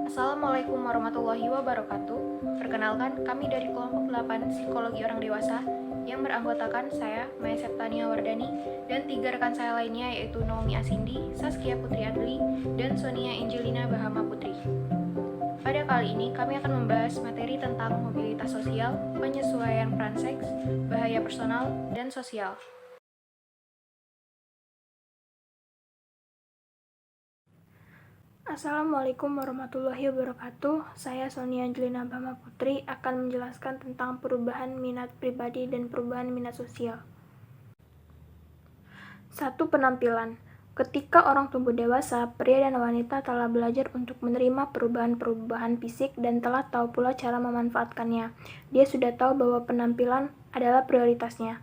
Assalamualaikum warahmatullahi wabarakatuh. Perkenalkan, kami dari kelompok 8 Psikologi Orang Dewasa yang beranggotakan saya, Maya Septania Wardani, dan 3 rekan saya lainnya yaitu Naomi Asindi, Saskia Putri Adli, dan Sonia Angelina Bahama Putri. Pada kali ini, kami akan membahas materi tentang mobilitas sosial, penyesuaian peran seks, bahaya personal, dan sosial. Assalamualaikum warahmatullahi wabarakatuh. Saya Sonia Angelina Bahama Putri akan menjelaskan tentang perubahan minat pribadi dan perubahan minat sosial. 1. Penampilan. Ketika orang tumbuh dewasa, pria dan wanita telah belajar untuk menerima perubahan-perubahan fisik dan telah tahu pula cara memanfaatkannya. Dia sudah tahu bahwa penampilan adalah prioritasnya.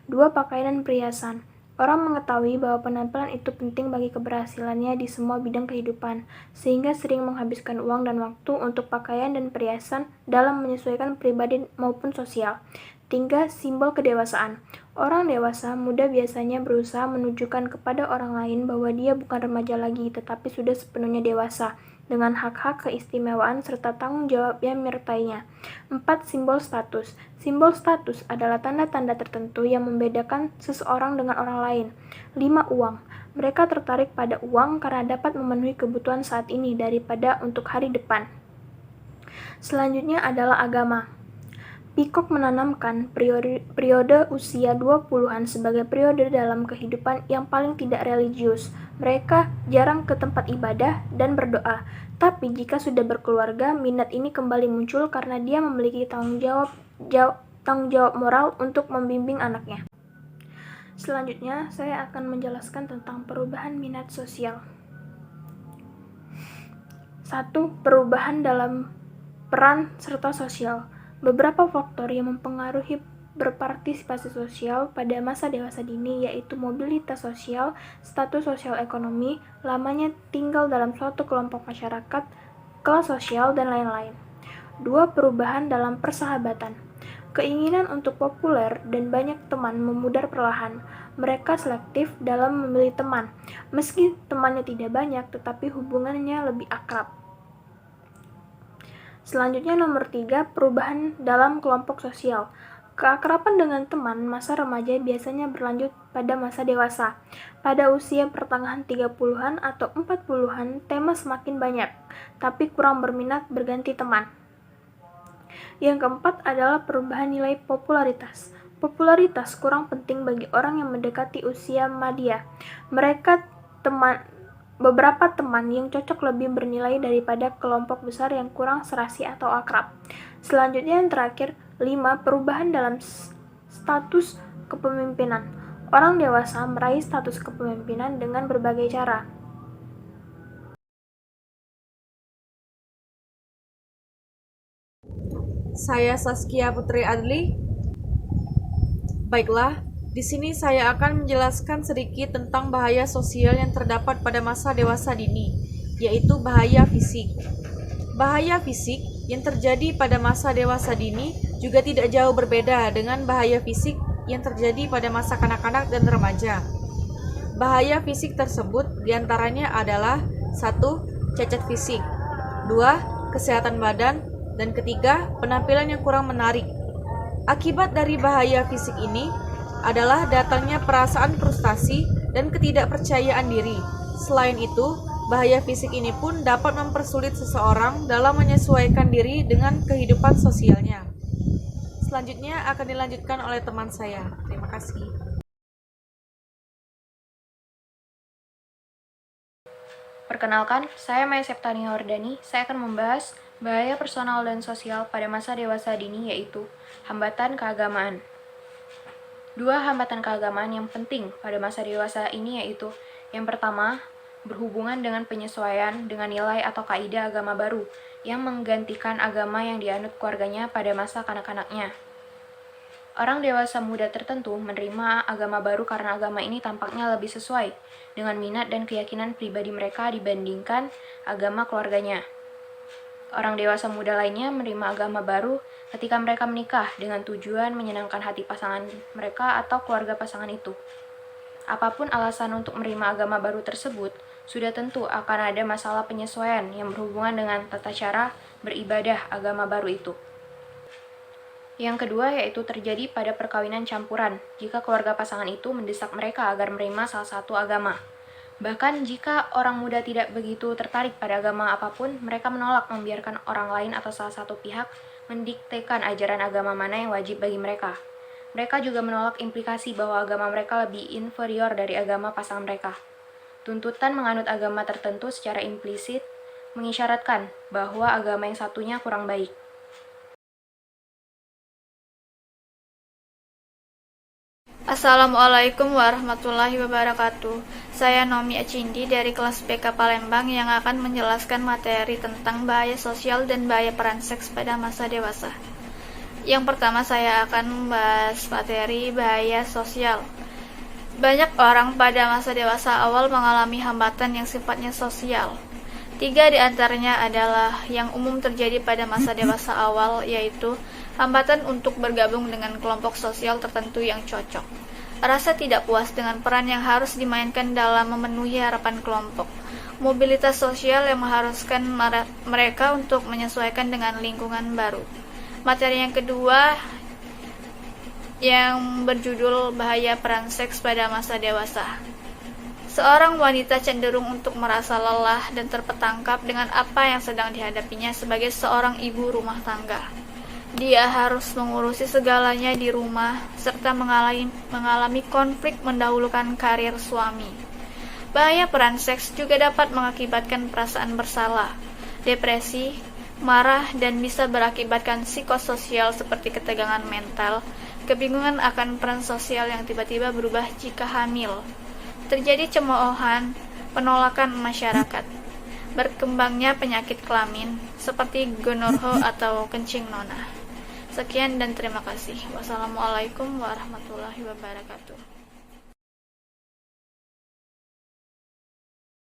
2. Pakaian dan perhiasan. Orang mengetahui bahwa penampilan itu penting bagi keberhasilannya di semua bidang kehidupan, sehingga sering menghabiskan uang dan waktu untuk pakaian dan perhiasan dalam menyesuaikan pribadi maupun sosial. 3. Simbol kedewasaan. Orang dewasa muda biasanya berusaha menunjukkan kepada orang lain bahwa dia bukan remaja lagi, tetapi sudah sepenuhnya dewasa, dengan hak-hak keistimewaan serta tanggung jawab yang menyertainya. 4. Simbol status. Simbol status adalah tanda-tanda tertentu yang membedakan seseorang dengan orang lain. 5. Uang. Mereka tertarik pada uang karena dapat memenuhi kebutuhan saat ini daripada untuk hari depan. Selanjutnya adalah agama. Peacock menanamkan periode usia 20-an sebagai periode dalam kehidupan yang paling tidak religius. Mereka jarang ke tempat ibadah dan berdoa. Tapi jika sudah berkeluarga, minat ini kembali muncul karena dia memiliki tanggung jawab moral untuk membimbing anaknya. Selanjutnya, saya akan menjelaskan tentang perubahan minat sosial. 1. Perubahan dalam peran serta sosial. Beberapa faktor yang mempengaruhi berpartisipasi sosial pada masa dewasa dini yaitu mobilitas sosial, status sosial ekonomi, lamanya tinggal dalam suatu kelompok masyarakat, kelas sosial, dan lain-lain. 2. Perubahan dalam persahabatan. Keinginan untuk populer dan banyak teman memudar perlahan. Mereka selektif dalam memilih teman. Meski temannya tidak banyak, tetapi hubungannya lebih akrab. Selanjutnya nomor 3, perubahan dalam kelompok sosial. Keakraban dengan teman masa remaja biasanya berlanjut pada masa dewasa. Pada usia pertengahan 30-an atau 40-an, tema semakin banyak, tapi kurang berminat berganti teman. Yang keempat adalah perubahan nilai popularitas. Popularitas kurang penting bagi orang yang mendekati usia madya. Beberapa teman yang cocok lebih bernilai daripada kelompok besar yang kurang serasi atau akrab. Selanjutnya yang terakhir, 5. Perubahan dalam status kepemimpinan. Orang dewasa meraih status kepemimpinan dengan berbagai cara. Saya Saskia Putri Adli. Baiklah, di sini saya akan menjelaskan sedikit tentang bahaya sosial yang terdapat pada masa dewasa dini, yaitu bahaya fisik. Bahaya fisik yang terjadi pada masa dewasa dini juga tidak jauh berbeda dengan bahaya fisik yang terjadi pada masa kanak-kanak dan remaja. Bahaya fisik tersebut diantaranya adalah 1. Cacat fisik, 2. Kesehatan badan, dan ketiga, penampilan yang kurang menarik. Akibat dari bahaya fisik ini adalah datangnya perasaan frustasi dan ketidakpercayaan diri. Selain itu, bahaya fisik ini pun dapat mempersulit seseorang dalam menyesuaikan diri dengan kehidupan sosialnya. Selanjutnya akan dilanjutkan oleh teman saya. Terima kasih. Perkenalkan, saya Maya Septania Wardani. Saya akan membahas bahaya personal dan sosial pada masa dewasa dini yaitu hambatan keagamaan. 2 hambatan keagamaan yang penting pada masa dewasa ini yaitu yang pertama, berhubungan dengan penyesuaian dengan nilai atau kaidah agama baru yang menggantikan agama yang dianut keluarganya pada masa kanak-kanaknya. Orang dewasa muda tertentu menerima agama baru karena agama ini tampaknya lebih sesuai dengan minat dan keyakinan pribadi mereka dibandingkan agama keluarganya. Orang dewasa muda lainnya menerima agama baru ketika mereka menikah dengan tujuan menyenangkan hati pasangan mereka atau keluarga pasangan itu. Apapun alasan untuk menerima agama baru tersebut, Sudah tentu akan ada masalah penyesuaian yang berhubungan dengan tata cara beribadah agama baru itu. Yang kedua yaitu terjadi pada perkawinan campuran, jika keluarga pasangan itu mendesak mereka agar menerima salah satu agama. Bahkan jika orang muda tidak begitu tertarik pada agama apapun, mereka menolak membiarkan orang lain atau salah satu pihak mendiktekan ajaran agama mana yang wajib bagi mereka. Mereka juga menolak implikasi bahwa agama mereka lebih inferior dari agama pasangan mereka. Tuntutan menganut agama tertentu secara implisit mengisyaratkan bahwa agama yang satunya kurang baik. Assalamualaikum warahmatullahi wabarakatuh. Saya Nomi Acindi dari kelas BK Palembang yang akan menjelaskan materi tentang bahaya sosial dan bahaya peran seks pada masa dewasa. Yang pertama saya akan membahas materi bahaya sosial. Banyak orang pada masa dewasa awal mengalami hambatan yang sifatnya sosial. 3 di antaranya adalah yang umum terjadi pada masa dewasa awal, yaitu hambatan untuk bergabung dengan kelompok sosial tertentu yang cocok. Rasa tidak puas dengan peran yang harus dimainkan dalam memenuhi harapan kelompok. Mobilitas sosial yang mengharuskan mereka untuk menyesuaikan dengan lingkungan baru. Materi yang kedua yang berjudul bahaya peran seks pada masa dewasa. Seorang wanita cenderung untuk merasa lelah dan terperangkap dengan apa yang sedang dihadapinya sebagai seorang ibu rumah tangga. Dia harus mengurusi segalanya di rumah, serta mengalami konflik mendahulukan karir suami. Bahaya peran seks juga dapat mengakibatkan perasaan bersalah, depresi, marah, dan bisa berakibatkan psikososial seperti ketegangan mental, kebingungan akan peran sosial yang tiba-tiba berubah jika hamil. Terjadi cemoohan, penolakan masyarakat, berkembangnya penyakit kelamin seperti gonorho atau kencing nona. Sekian dan terima kasih. Wassalamualaikum warahmatullahi wabarakatuh.